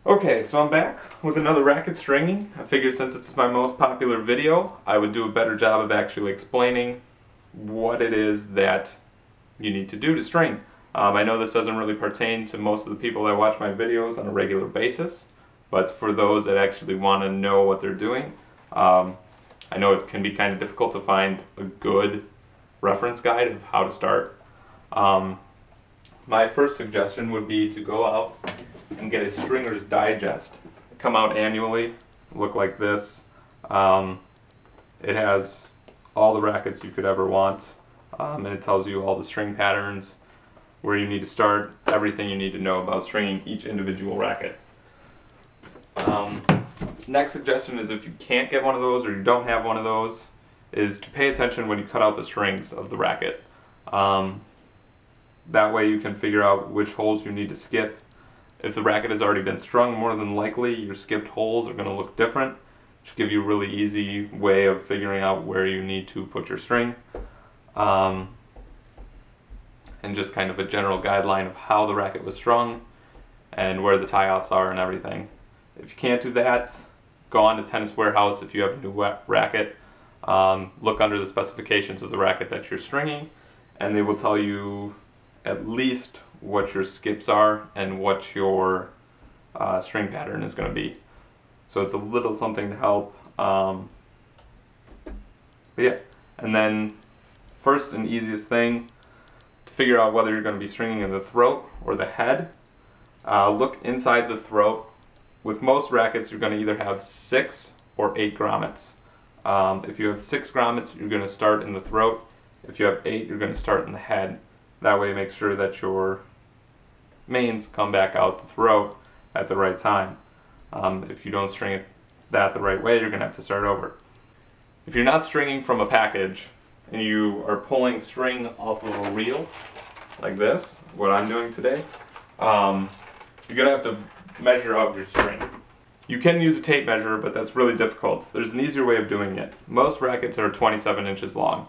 Okay, so I'm back with another racket stringing. I figured since it's my most popular video, I would do a better job of actually explaining what it is that you need to do to string. I know this doesn't really pertain to most of the people that watch my videos on a regular basis, but for those that actually want to know what they're doing, I know it can be kind of difficult to find a good reference guide of how to start. My first suggestion would be to go out and get a Stringer's Digest. They come out annually, look like this. It has all the rackets you could ever want, and it tells you all the string patterns, where you need to start, everything you need to know about stringing each individual racket. Next suggestion is, if you can't get one of those or you don't have one of those, is to pay attention when you cut out the strings of the racket. That way you can figure out which holes you need to skip. If the racket has already been strung, more than likely your skipped holes are going to look different, which give you a really easy way of figuring out where you need to put your string. And just kind of a general guideline of how the racket was strung and where the tie-offs are and everything. If you can't do that, go on to Tennis Warehouse if you have a new racket. Look under the specifications of the racket that you're stringing, and they will tell you at least what your skips are and what your string pattern is going to be. So it's a little something to help. But yeah, and then first and easiest thing to figure out whether you're going to be stringing in the throat or the head, look inside the throat. With most rackets, you're going to either have 6 or 8 grommets. If you have 6 grommets, you're going to start in the throat. If you have 8, you're going to start in the head. That way, make sure that your mains come back out the throat at the right time. If you don't string that the right way, you're going to have to start over. If you're not stringing from a package and you are pulling string off of a reel, like this, what I'm doing today, you're going to have to measure out your string. You can use a tape measure, but that's really difficult. There's an easier way of doing it. Most rackets are 27 inches long.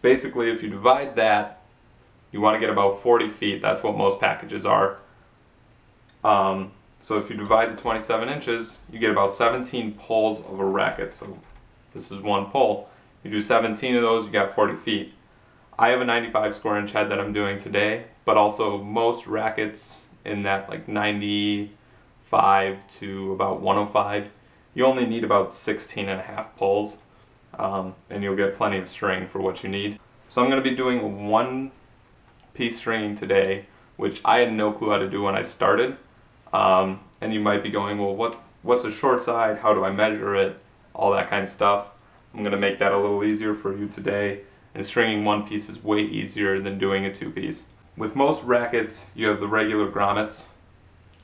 Basically, if you divide that, you want to get about 40 feet. That's what most packages are. So if you divide the 27 inches, you get about 17 pulls of a racket. So this is one pull. You do 17 of those, you got 40 feet. I have a 95 square inch head that I'm doing today, but also most rackets in that like 95 to about 105, you only need about 16 and a half pulls, and you'll get plenty of string for what you need. So I'm going to be doing one piece stringing today, which I had no clue how to do when I started. And you might be going, well, what's the short side? How do I measure it? All that kind of stuff. I'm going to make that a little easier for you today, and stringing one piece is way easier than doing a 2-piece. With most rackets, you have the regular grommets.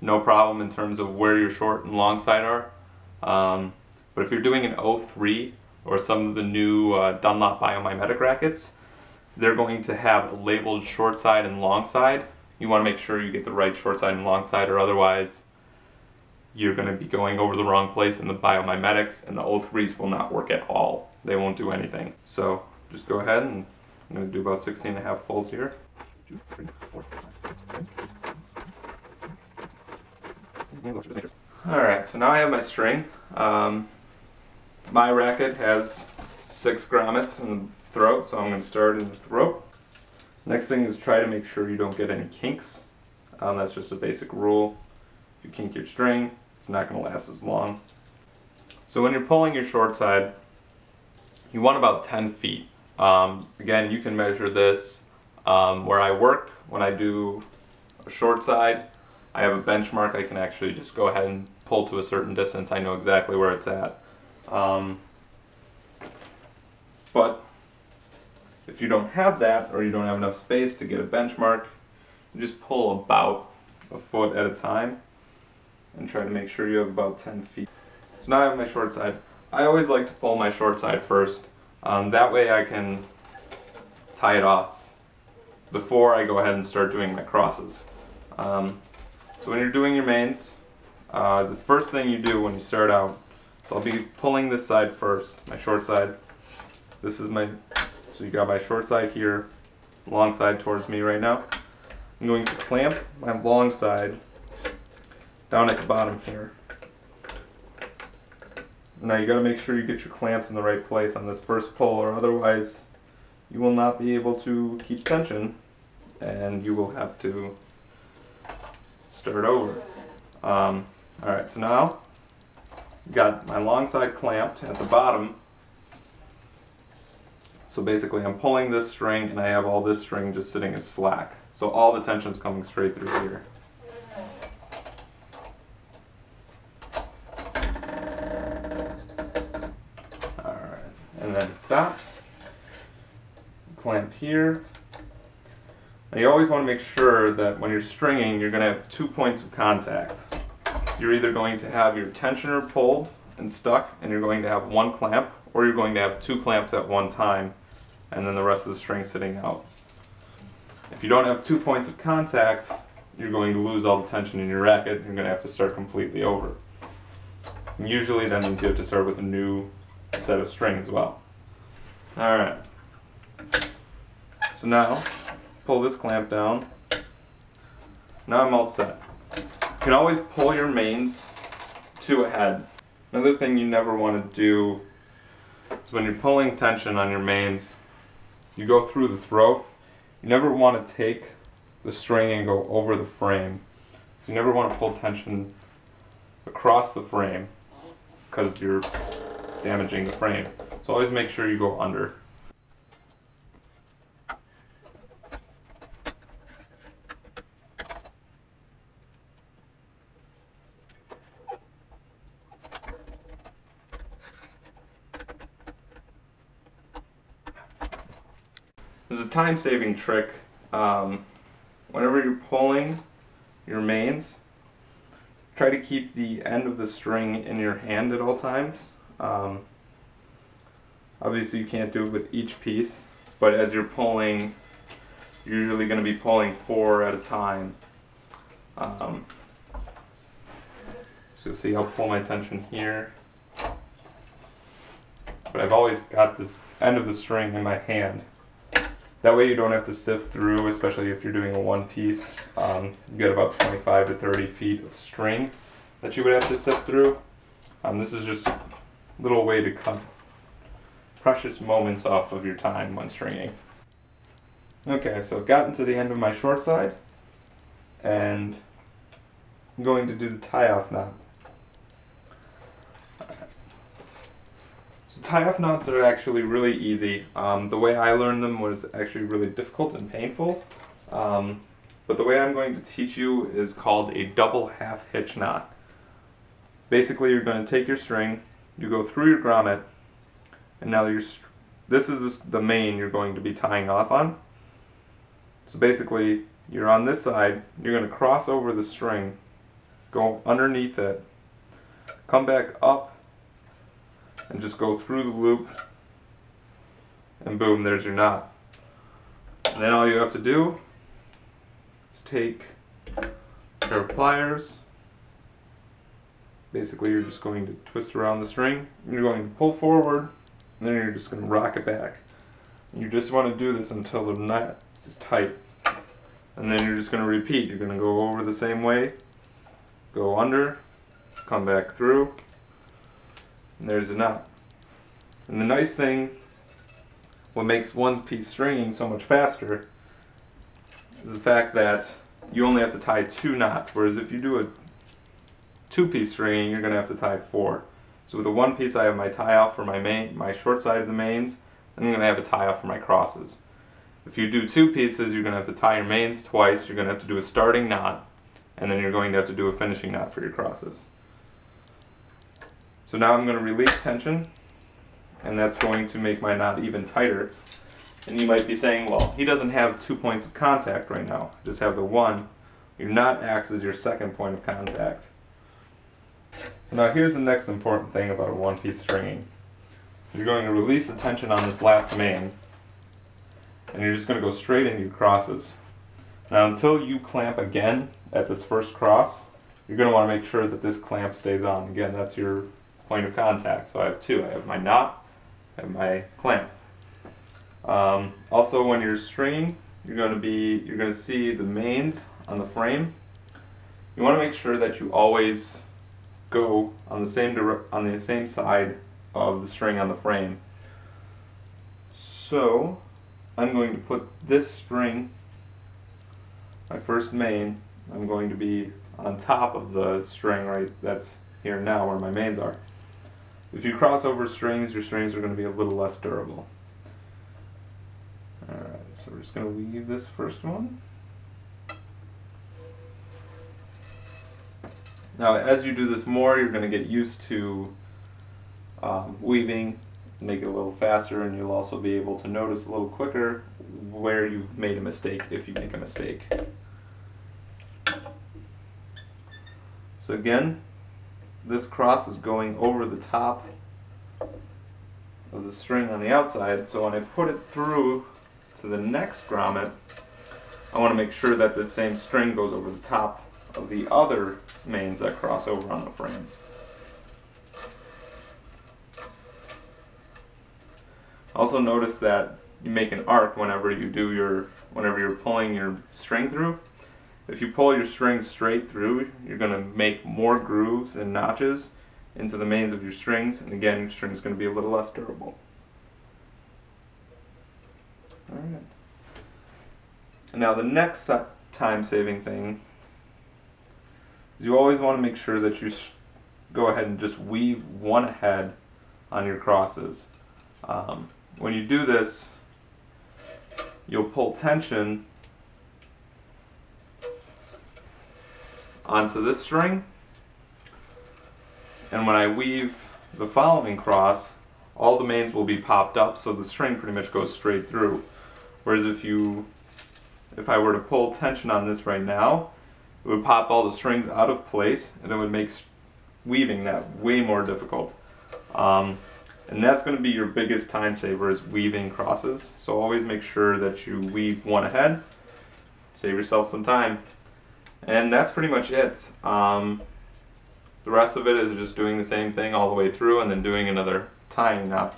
No problem in terms of where your short and long side are. But if you're doing an 03 or some of the new Dunlop biomimetic rackets, they're going to have labeled short side and long side. You want to make sure you get the right short side and long side, or otherwise you're going to be going over the wrong place in the biomimetics, and the 03s will not work at all. They won't do anything. So just go ahead, and I'm going to do about 16 and a half pulls here. 2, 3, 4, 5, 6, 7, 8. Alright, so now I have my string. My racket has 6 grommets in the throat, so I'm going to start in the throat. Next thing is try to make sure you don't get any kinks. That's just a basic rule. If you kink your string, it's not going to last as long. So when you're pulling your short side, you want about 10 feet. Again, you can measure this. Where I work, when I do a short side, I have a benchmark. I can actually just go ahead and pull to a certain distance. I know exactly where it's at. But if you don't have that, or you don't have enough space to get a benchmark, you just pull about a foot at a time and try to make sure you have about 10 feet. So now I have my short side. I always like to pull my short side first. That way I can tie it off before I go ahead and start doing my crosses. So when you're doing your mains, the first thing you do when you start out, so I'll be pulling this side first, my short side. This is my, so you got my short side here, long side towards me right now. I'm going to clamp my long side down at the bottom here. Now you got to make sure you get your clamps in the right place on this first pull, or otherwise you will not be able to keep tension and you will have to start over. Alright, so now got my long side clamped at the bottom. So basically I'm pulling this string and I have all this string just sitting as slack. So all the tension's coming straight through here. Alright, and then it stops. Clamp here. Now you always want to make sure that when you're stringing, you're going to have 2 points of contact. You're either going to have your tensioner pulled and stuck, and you're going to have one clamp, or you're going to have 2 clamps at one time, and then the rest of the string sitting out. If you don't have 2 points of contact, you're going to lose all the tension in your racket, and you're going to have to start completely over. And usually that means you have to start with a new set of string as well. Alright. So now, pull this clamp down. Now I'm all set. You can always pull your mains to a head. Another thing you never want to do is when you're pulling tension on your mains, you go through the throat. You never want to take the string and go over the frame. So you never want to pull tension across the frame because you're damaging the frame. So always make sure you go under. This is a time-saving trick. Whenever you're pulling your mains, try to keep the end of the string in your hand at all times. Obviously you can't do it with each piece, but as you're pulling, you're usually going to be pulling 4 at a time. So you'll see I'll pull my tension here, but I've always got this end of the string in my hand. That way you don't have to sift through, especially if you're doing a one piece. You get about 25 to 30 feet of string that you would have to sift through. This is just a little way to cut precious moments off of your time when stringing. Okay, so I've gotten to the end of my short side, and I'm going to do the tie-off knot. So tie-off knots are actually really easy. The way I learned them was actually really difficult and painful. But the way I'm going to teach you is called a double half hitch knot. Basically you're going to take your string, you go through your grommet, and now this is the main you're going to be tying off on. So basically you're on this side, you're going to cross over the string, go underneath it, come back up, and just go through the loop, and boom, there's your knot. And then all you have to do is take a pair of pliers. Basically you're just going to twist around the string, and you're going to pull forward, and then you're just going to rock it back. And you just want to do this until the knot is tight. And then you're just going to repeat. You're going to go over the same way, go under, come back through, and there's a knot. And the nice thing, what makes one piece stringing so much faster, is the fact that you only have to tie 2 knots, whereas if you do a 2-piece stringing, you're going to have to tie 4. So with a 1 piece I have my tie off for my short side of the mains, and I'm going to have a tie off for my crosses. If you do 2 pieces, you're going to have to tie your mains twice, you're going to have to do a starting knot, and then you're going to have to do a finishing knot for your crosses. So now I'm going to release tension, and that's going to make my knot even tighter. And you might be saying, well, he doesn't have 2 points of contact right now, just have the 1. Your knot acts as your second point of contact. So now here's the next important thing about a 1-piece stringing. You're going to release the tension on this last main, and you're just going to go straight into your crosses. Now until you clamp again at this first cross, you're going to want to make sure that this clamp stays on. Again, that's your point of contact. So I have 2. I have my knot, I have my clamp. Also when you're stringing, you're going to see the mains on the frame. you want to make sure that you always go on the same side of the string on the frame. So I'm going to put this string, my first main, I'm going to be on top of the string right that's here now where my mains are. If you cross over strings, your strings are going to be a little less durable. Alright, so we're just going to weave this first one. Now as you do this more, you're going to get used to weaving, make it a little faster, and you'll also be able to notice a little quicker where you've made a mistake if you make a mistake. So again, this cross is going over the top of the string on the outside, so when I put it through to the next grommet, I want to make sure that this same string goes over the top of the other mains that cross over on the frame. Also notice that you make an arc whenever you're pulling your string through. If you pull your string straight through, you're going to make more grooves and notches into the mains of your strings, and again, your string is going to be a little less durable. Alright. And now the next time-saving thing is you always want to make sure that you go ahead and just weave one ahead on your crosses. When you do this, you'll pull tension onto this string, and when I weave the following cross, all the mains will be popped up, so the string pretty much goes straight through. Whereas if I were to pull tension on this right now, it would pop all the strings out of place, and it would make weaving that way more difficult. And that's going to be your biggest time saver, is weaving crosses. So always make sure that you weave one ahead, save yourself some time. And that's pretty much it. The rest of it is just doing the same thing all the way through and then doing another tying knot.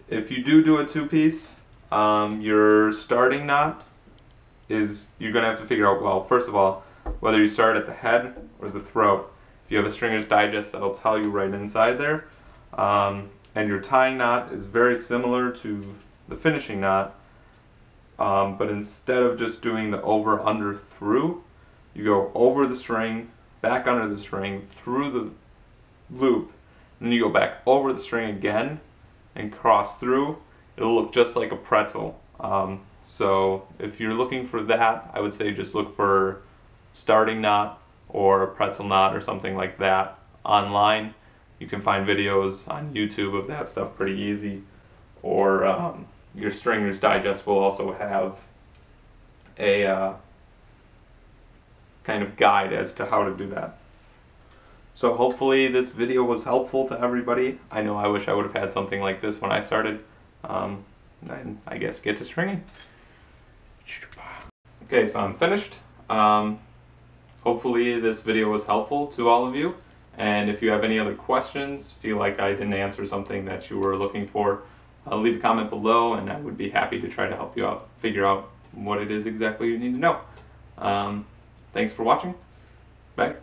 If you do a two-piece, your starting knot is, you're going to have to figure out, well, first of all, whether you start at the head or the throat. If you have a stringer's digest, that'll tell you right inside there. And your tying knot is very similar to the finishing knot, but instead of just doing the over, under, through, you go over the string, back under the string, through the loop, and then you go back over the string again and cross through. It'll look just like a pretzel. So if you're looking for that, I would say just look for starting knot or a pretzel knot or something like that online. You can find videos on YouTube of that stuff pretty easy, or your Stringer's Digest will also have a kind of guide as to how to do that. So hopefully this video was helpful to everybody. I know I wish I would have had something like this when I started, and I guess get to stringing. Okay, so I'm finished. Hopefully this video was helpful to all of you. And if you have any other questions, feel like I didn't answer something that you were looking for, leave a comment below and I would be happy to try to help you out, figure out what it is exactly you need to know. Thanks for watching. Bye.